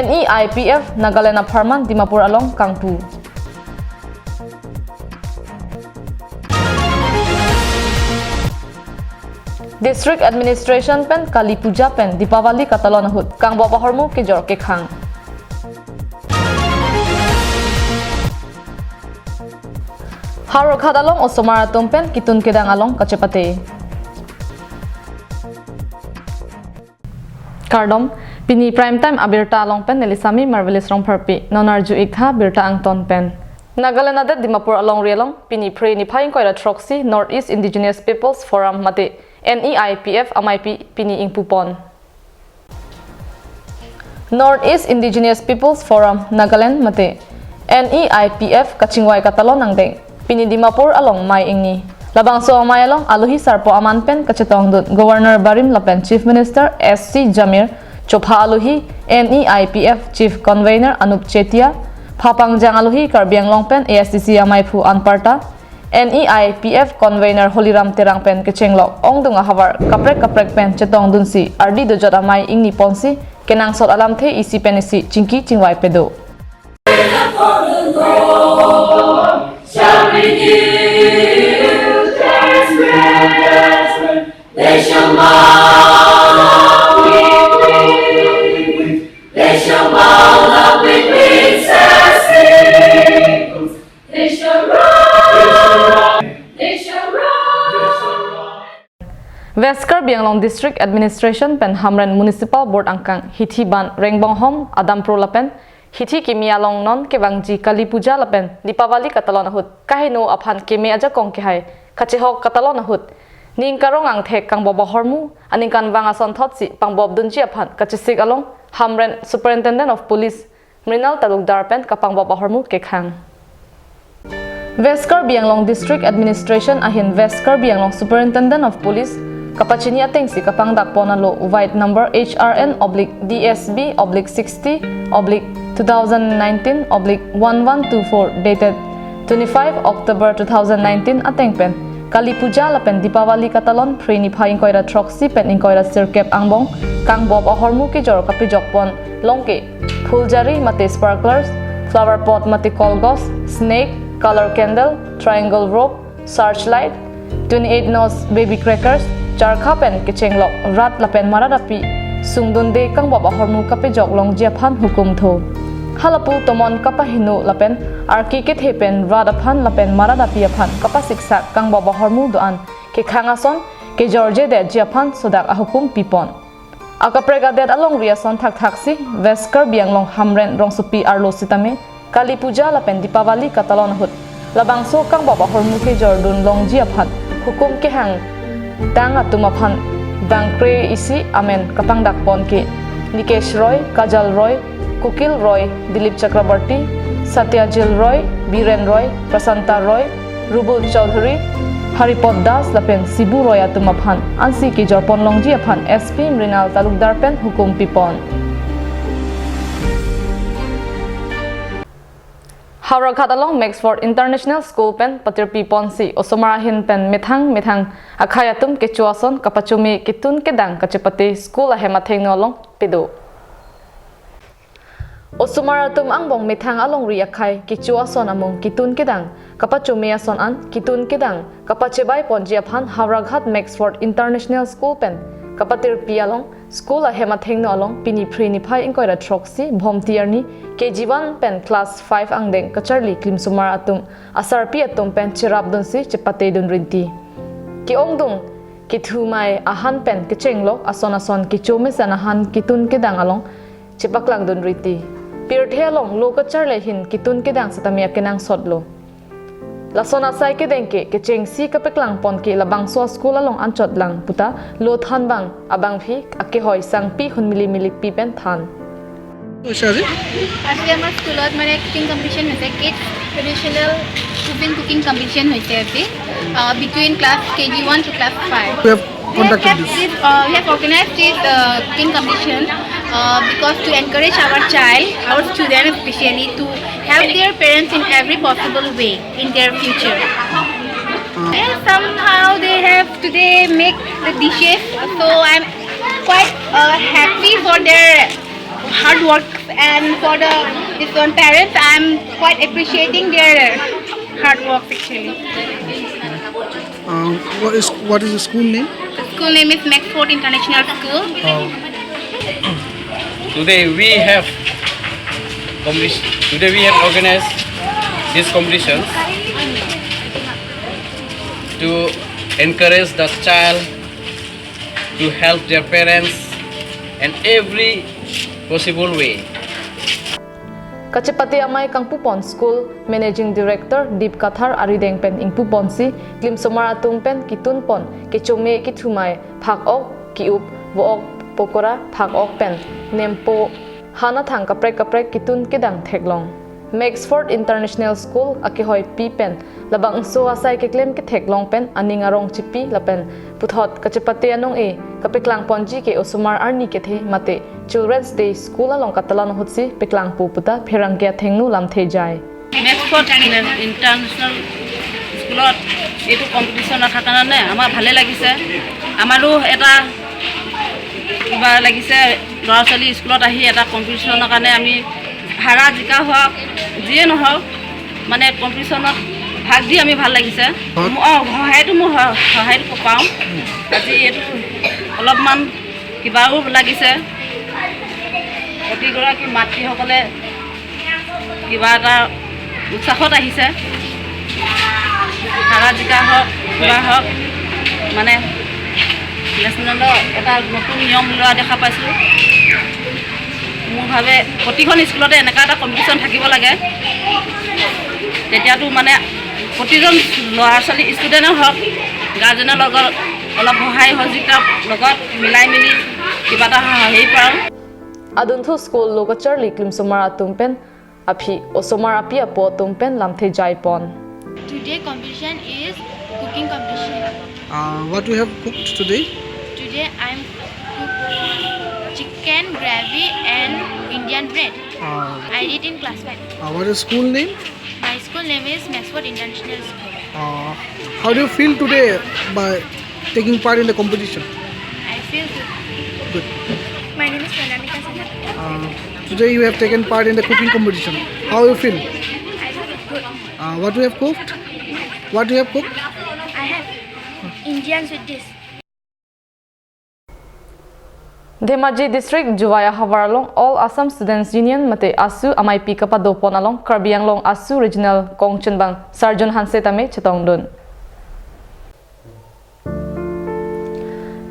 NEIPF Nagaland Aparman Dimapur along Kangpu. District Administration pen Kali Puja pen Dipawali Katalon Hut Kang Baba Hormu ke Jor ke Khang. Haro Khadalong Osomara Tumpen Kitun Kedang along Kacepate. Kardom Pini Prime Time Abirta along pen Nelisami Marvelous Rong Perpi Nonarju Ikha Birta Angton pen. Nagaland adet Dimapur along Rialong Pini Pre Nipaing Koira Troxy Northeast Indigenous Peoples Forum Mate NEIPF Amaipi Pini Ingpupon. Northeast Indigenous Peoples Forum Nagaland Mate NEIPF Kachingwai Katalon Nangdeng Pini Dimapur along Mai Ingni Labang so Mai along Aluhi Sarpo Amanpen Kachetong Dut Governor Barim Lapen Chief Minister SC Jamir Chopha Aluhi NEIPF Chief Convener Anup Chetia Phapangjang Aluhi Karbiang Longpen ASCC Amaipu Anparta NEIPF Convener Holiram Terang Pen Kechenglok Ong Dunga Havar Kaprek Pen Chetong Dunsi Ardi Dojot Amai Ingni Ponsi Kenang Sot Alam The Isi Penisi Cingki Cingwai Pedo. They shall mount up with wings as eagles. They shall run. They shall run. Veskar Bianglong District Administration pen Hamren Municipal Board Angkang Hithi Ban Rengbong Hom Adam Pro Lapen Hithi Kimia Long Non Kebangji Kali Puja Lapen Dipawali Katalon Hut Kahino Aphan Keme Aja Kong Kehai Kachehok Katalon Hut Ning karong ang thek kang Baba Hormu aning kan wanga son thotsi pang Bob Dunji aphan kachisik along Hamren Superintendent of Police Mrinal Talukdar pen kapang Baba Hormu ke khang. Veskar Bianglong District Administration ahin Veskar Bianglong Superintendent of Police kapachini ateng si kapang dakpona lo white number HRN/DSB/60/2019/1124 dated 25 October 2019 ateng pen Kali Puja Lapen Dipawali Katalon Pre Nipaing Koira Troxy pen Inkoira Sirkep Angbong Kang Bob Ahormu ke Jor Kapijokpon Longke Phuljari Mate Sparklers Flower Pot Mate Kolgos Snake Color Candle Triangle Rope Searchlight 28 Nose Baby Crackers Charkha pen Kechenglok Rat Lapen Maradapi Sungdunde Kang Bob Ahormu Kapijok Long Japhan Hukum Tho Halapu Tomon Kapahinu Lapen Arki Hepen Radaphan Lapen Maradapi Aphan Kapasiksak Kang Baba Hormu Doan Ke Khangason Ke George de Japan Sodak Ahukum Pipon Akaprega det along Riason Thak Thaksi Veskar Bianglong Hamren Rong Supi Arlo Sitame Kali Puja Lapen Dipawali Katalon Hut Labangso Kang Baba Hormu Ke Jordun Long Jiaphan Hukum Ke Hang Tang Atumaphan Dangkre Isi Amen Kapang Dakpon Ke Nikesh Roy Kajal Roy Kukil Roy, Dilip Chakrabarti, Satyajil Roy, Biren Roy, Prasanta Roy, Rubul Chaudhary, Haripot Das Lapen Sibu Roy Atumaphan, Ansi Ki Jorpon Longji Aphan, SP Mrinal Talukdar Pen Hukum Pipon. Haro Khadalong Maxford International School Pen Patir Pipon Si Osomarahin Pen Methang Akhayatum Kechuason Kapachumi Kitun Kedang Kachepati School Ahematheng Nolong Pido. Osumaratum Angbong Methang along Riakai Kichuason among Kitun Kedang Kapachumiason an Kitun Kedang Kapachebay Ponjiaphan Havraghat Maxford International School Pen Kapatir Pialong School Ahematheng Nolong Pini Pre Nipai Inkoira Troxy Bhomtiarni KG1 Pen Class 5 Angdeng Kacharli Klimsumar Atum Asarpi Atum Pen Chirabdunsi Chepate Dun Rinti Kiongdung Kithumai Ahan Pen Kichenglok Ason Kichumisan Ahan Kitun Kedang along Chepaklang Dun Rinti Pirthe along lo Kacharle Hin Kitun Kedang Satamia Kenang Sodlo Lasona Sai Kedengke Kecheng Si Kapeklang Ponke Labang So School along Anchot Lang Puta Lo Than Bang Abang Phi Akehoy Sang Pi Hun Milik Pi Pen Than আজি আমাৰ স্কুলত মানে cooking competition হৈছে kids traditional cooking competition হৈছে আজি between class KG1 to class 5. We have organized this cooking competition because to encourage our child, our students especially, to help their parents in every possible way in their future. And somehow they have today make the dishes, so I'm quite happy for their hard work, and for the this one parents, I'm quite appreciating their hard work actually. What is the school name? The school name is Maxford International School. Today we have organized these competitions to encourage the child to help their parents in every possible way. Kachipati amai Kangpupon School Managing Director Deep Kathar Arideng pen ingpupon si Klim Somara pen kitun pon kichome kithumai phak ok kiup wook pokora phak ok pen nempo hana thang kaprek kitun kidang theklong Maxford International School akihoi pi pen labang so asai ke klem ke theklong pen aningarong chipi lapen puthot kachipati anong e kapeklang ponji ke osumar arni ke the mate Children's Day School along katalan hotsi peklang pu puta pherang ke thengnu lam the jai Maxford International Schoolot এইটো কম্পিটিশ্যনত থকা কাৰণে আমাৰ ভালে লাগিছে আমাৰো এটা কিবা লাগিছে ল'ৰা ছোৱালী স্কুলত আহি এটা কম্পিটিশ্যনৰ কাৰণে আমি হাৰা জিকা হওক যিয়ে নহওক মানে কম্পিটিশ্যনত ভাগ দি আমি ভাল লাগিছে সহায়টো মোৰ সহায়টো পাওঁ আজি এইটো অলপমান কিবাও লাগিছে প্ৰতিগৰাকী মাতৃসকলে কিবা এটা উৎসাহত আহিছে হাৰা জিকা হওক কিবা হওক মানে নেশ্যনেলৰ এটা নতুন নিয়ম লোৱা দেখা পাইছোঁ মোৰ ভাবে প্ৰতিখন স্কুলতে এনেকুৱা এটা কম্পিটিশ্যন থাকিব লাগে তেতিয়াতো মানে প্ৰতিজন ল'ৰা ছোৱালী ষ্টুডেণ্টে হওক গাৰ্জেনৰ লগত অলপ সহায় সহযোগিতাৰ লগত মিলাই মিলি কিবা এটা হেৰি পাওঁ Adunthu School Lokacher Liklim Somara pen api osomar api apo pen lamthe jai pon Today competition is cooking competition. What you have cooked today? Today I'm cooked chicken gravy and Indian bread. I did in class 5. What is school name? My school name is Maxford International School. How do you feel today by taking part in the competition? I feel good. Good. My name is Pranamika Sama. Today you have taken part in the cooking competition. How you feel? I feel good. What you have cooked? What you have cooked? I have Indian sweet dish. Dhemaji District Juvaya Havaralong All Assam Students Union mate asu amai pi kapado ponalong Karbianglong asu Regional Kongchenbang Sarjon Hansetame Chetongdun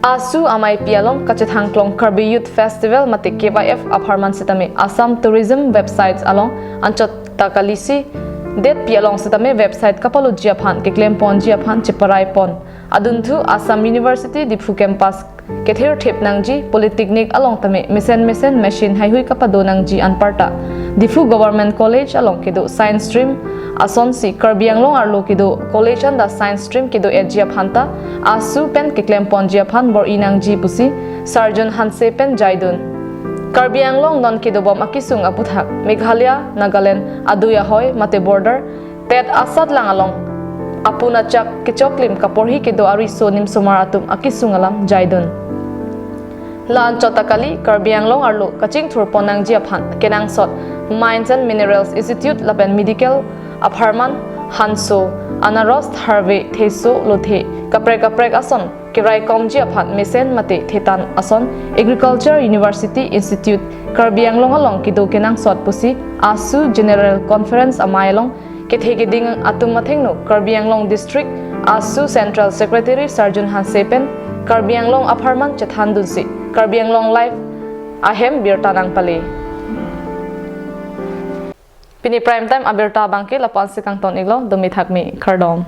Asu amai pialong kachetangklong Karbi Youth Festival mate KYF Aparman Setame Assam Tourism websites along anchot takalisi Det pialong setame website kapalo jiaphan keklem pon jiaphan chiparai pon adunthu Assam University Diphu campus Kethir Thep Nangji Polytechnic along tame Mesen machine haihui kapado nangji anparta Diphu Government College along kedo Science Stream Asonsi Karbianglong arlo kedo College and the Science Stream kedo ejia phanta asu pen keklem pon jiaphan bor inangji pusi Sarjon Hanse pen jaidun Karbianglong non kedo bom akisung aputhak Meghalaya Nagaland aduya hoy mate border tet asad lang along apuna chak kichoklim kaporhi kedo ariso nim somaratum akisung alam jaidun Lan chotakali Karbianglong arlo kaching thur ponang jiaphan kenang sot Mines and Minerals Institute lapen medical aparman hanso anaros harvey theso lothe kaprek ason kirai kom jiaphan mesen mate thetan ason Agriculture University Institute Karbianglong along kido kenang sot pusi asu General Conference amailong kethegeding atumathengno Karbianglong District asu Central Secretary Sarjon Hansepen Karbianglong aparman chethandunsi Karbianglong Live ahem birtanang pale Pini prime time aberta bangke lapan sekang ton iglo dumi thakmi khardom